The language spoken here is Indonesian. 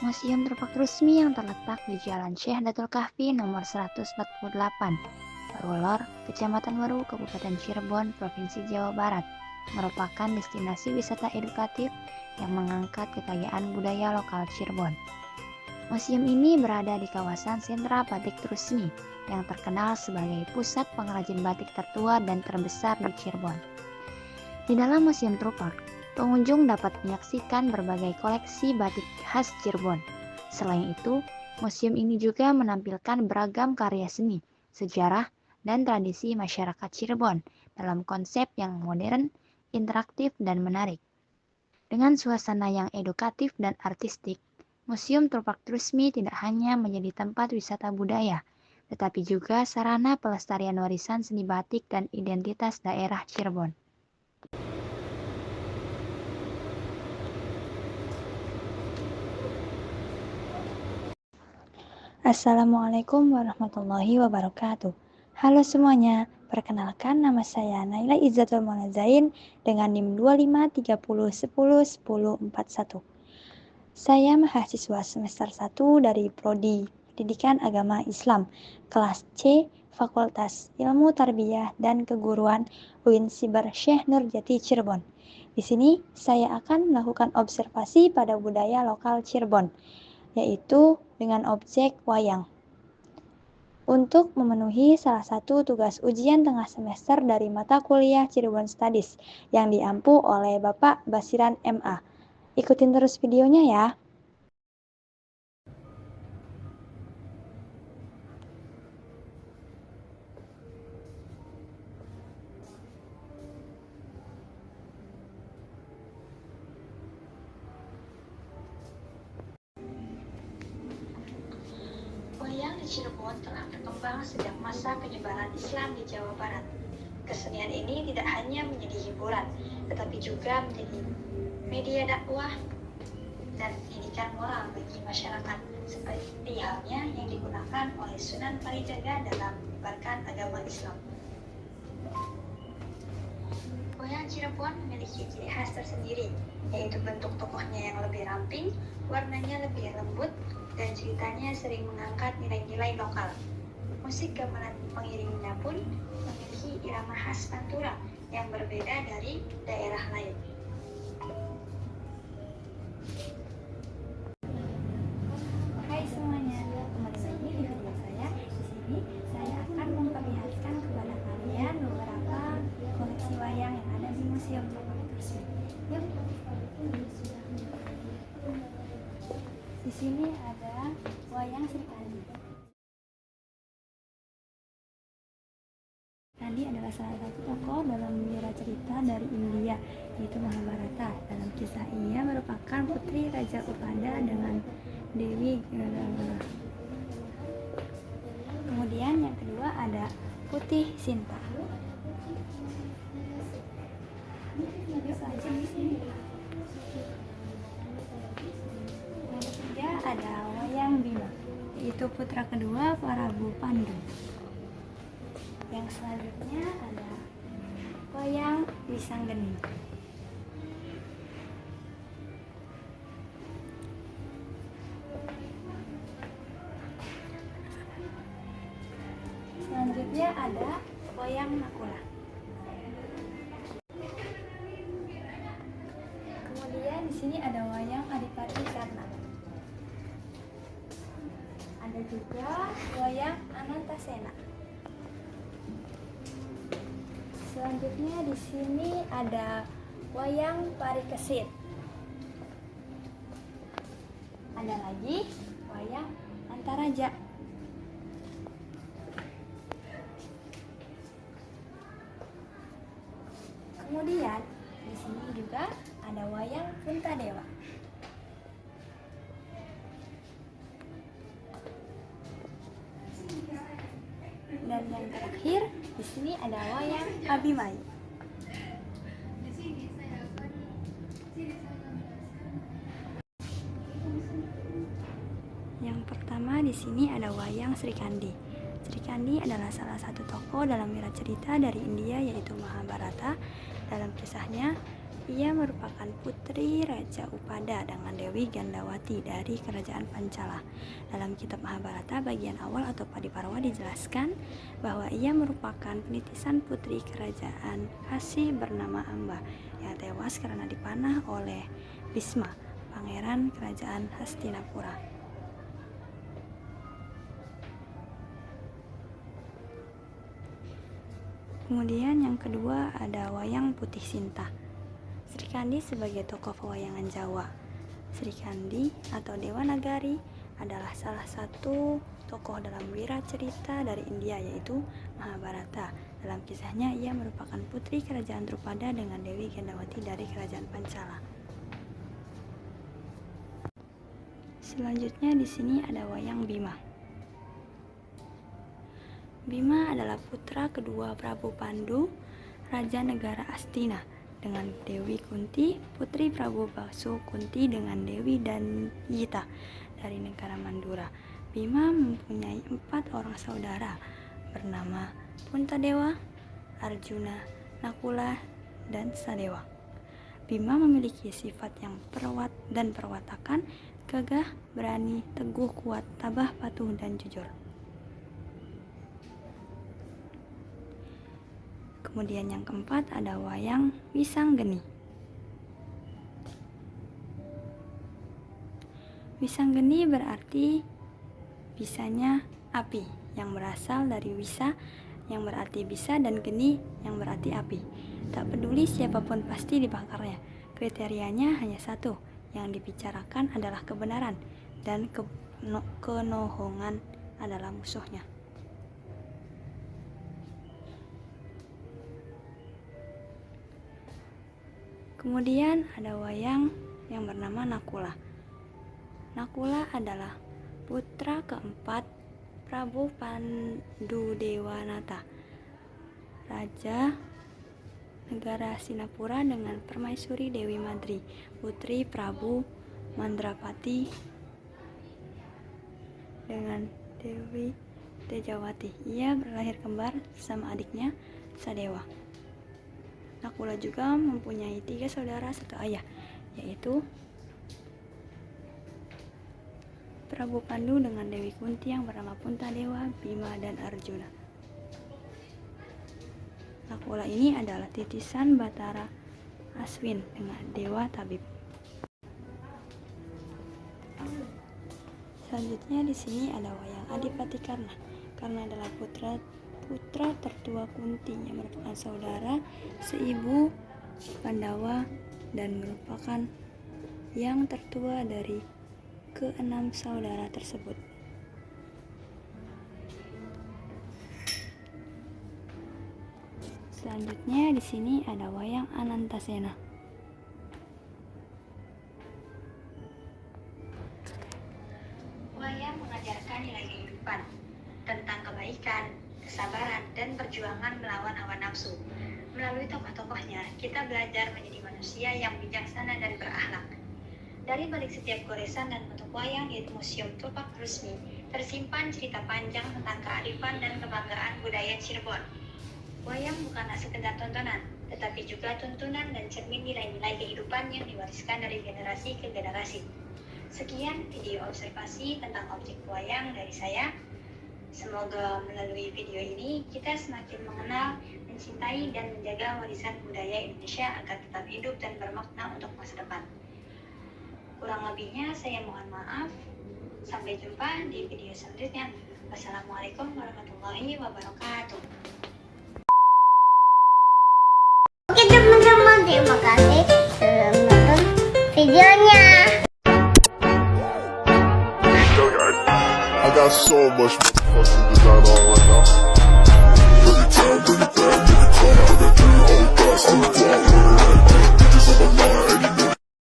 Museum Trupak Rusmi yang terletak di Jalan Syekh Datul Kahfi nomor 148, Rulor, Kecamatan Waru, Kabupaten Cirebon, Provinsi Jawa Barat, merupakan destinasi wisata edukatif yang mengangkat kekayaan budaya lokal Cirebon. Museum ini berada di kawasan sentra batik Trusmi yang terkenal sebagai pusat pengrajin batik tertua dan terbesar di Cirebon. Di dalam Museum Trupak, pengunjung dapat menyaksikan berbagai koleksi batik khas Cirebon. Selain itu, museum ini juga menampilkan beragam karya seni, sejarah, dan tradisi masyarakat Cirebon dalam konsep yang modern, interaktif, dan menarik. Dengan suasana yang edukatif dan artistik, Museum Trupak Trusmi tidak hanya menjadi tempat wisata budaya, tetapi juga sarana pelestarian warisan seni batik dan identitas daerah Cirebon. Assalamualaikum warahmatullahi wabarakatuh. Halo semuanya, perkenalkan nama saya Naila Izzatul Monazain dengan NIM 2530101041. Saya mahasiswa semester 1 dari Prodi Pendidikan Agama Islam, kelas C, Fakultas Ilmu Tarbiyah dan Keguruan UIN Siber Syekh Nurjati Cirebon. Di sini saya akan melakukan observasi pada budaya lokal Cirebon, yaitu dengan objek wayang. Untuk memenuhi salah satu tugas ujian tengah semester dari mata kuliah Cirebon Studies yang diampu oleh Bapak Basiran MA. Ikutin terus videonya ya. Wayang di Cirebon telah berkembang sejak masa penyebaran Islam di Jawa Barat. Kesenian ini tidak hanya menjadi hiburan, tetapi juga menjadi media dakwah dan pendidikan moral bagi masyarakat, seperti halnya yang digunakan oleh Sunan Kalijaga dalam menyebarkan agama Islam. Wayang Cirebon memiliki ciri khas tersendiri, yaitu bentuk tokohnya yang lebih ramping, warnanya lebih lembut, dan ceritanya sering mengangkat nilai-nilai lokal. Musik gamelan pengiringnya pun memiliki irama khas pantura yang berbeda dari daerah lain. Hai semuanya, kembali lagi di video saya. Di sini saya akan memperlihatkan kepada kalian beberapa koleksi wayang yang ada di Museum Trupak Trusmi. Yuk. Di sini ada wayang Srikandi. Srikandi adalah salah satu tokoh dalam wira cerita dari India, yaitu Mahabharata. Dalam kisah ia merupakan putri Raja Upada dengan Dewi Garuda. Kemudian yang kedua ada Putih Sinta. Yang ketiga ada wayang Bima, yaitu putra kedua Prabu Pandu. Yang selanjutnya ada wayang Wisanggeni. Selanjutnya ada wayang Nakula. Kemudian di sini ada wayang Adipati Karna. Ada juga wayang Anantasena. Selanjutnya di sini ada wayang Parikesit. Ada lagi wayang Antaraja. Kemudian di sini juga ada wayang Puntadewa. Dan yang terakhir, di sini ada wayang Abimai. Yang pertama di sini ada wayang Sri Kandi. Sri Kandi adalah salah satu tokoh dalam wiracerita dari India yaitu Mahabharata. Dalam kisahnya, ia merupakan putri Raja Upada dengan Dewi Gandawati dari Kerajaan Pancala. Dalam kitab Mahabharata bagian awal atau Padiparwa dijelaskan bahwa ia merupakan penitisan putri kerajaan Kasi bernama Amba yang tewas karena dipanah oleh Bhisma, pangeran kerajaan Hastinapura. Kemudian yang kedua ada wayang Putih Sinta. Sri Kandi sebagai tokoh pewayangan Jawa. Sri Kandi atau Dewa Nagari adalah salah satu tokoh dalam wiracerita dari India yaitu Mahabharata. Dalam kisahnya ia merupakan putri kerajaan Drupada dengan Dewi Gandawati dari kerajaan Pancala. Selanjutnya di sini ada wayang Bima. Bima adalah putra kedua Prabu Pandu, Raja Negara Astina, dengan Dewi Kunti, putri Prabu Basu Kunti dengan Dewi Danyita dari negara Mandura. Bima mempunyai 4 orang saudara bernama Puntadewa, Arjuna, Nakula, dan Sadewa. Bima memiliki sifat yang perwatakan, gagah, berani, teguh, kuat, tabah, patuh, dan jujur. Kemudian yang keempat ada wayang Wisanggeni. Wisanggeni berarti bisanya api, yang berasal dari wisa yang berarti bisa dan geni yang berarti api. Tak peduli siapapun pasti dibakarnya. Kriterianya hanya satu, yang dibicarakan adalah kebenaran dan kenohongan adalah musuhnya. Kemudian ada wayang yang bernama Nakula. Nakula adalah putra keempat Prabu Pandudewanata, Raja negara Sinapura dengan Permaisuri Dewi Madri, putri Prabu Mandrapati dengan Dewi Tejawati. Ia berlahir kembar sama adiknya Sadewa. Nakula juga mempunyai 3 saudara satu ayah, yaitu Prabu Pandu dengan Dewi Kunti yang bernama Puntadewa, Bima, dan Arjuna. Nakula ini adalah titisan Batara Aswin dengan Dewa Tabib. Selanjutnya di sini ada wayang Adipati Karna. Karna adalah putra tertua Kunti yang merupakan saudara seibu Pandawa dan merupakan yang tertua dari ke-6 saudara tersebut. Selanjutnya di sini ada wayang Anantasena. Wayang mengajarkan nilai kehidupan tentang kebaikan, kesabaran, dan perjuangan melawan hawa nafsu. Melalui tokoh-tokohnya, kita belajar menjadi manusia yang bijaksana dan berakhlak. Dari balik setiap goresan dan bentuk wayang di Museum Tupak Rusmi, tersimpan cerita panjang tentang kearifan dan kebanggaan budaya Cirebon. Wayang bukanlah sekedar tontonan, tetapi juga tuntunan dan cermin nilai-nilai kehidupan yang diwariskan dari generasi ke generasi. Sekian video observasi tentang objek wayang dari saya. Semoga melalui video ini kita semakin mengenal, mencintai, dan menjaga warisan budaya Indonesia agar tetap hidup dan bermakna untuk masa depan. Kurang lebihnya saya mohon maaf. Sampai jumpa di video selanjutnya. Wassalamualaikum warahmatullahi wabarakatuh. Oke teman-teman, terima kasih sudah menonton videonya. I got so much motherfucking design on right now. Every time, bring it back, bring it back, bring it back, bring it back.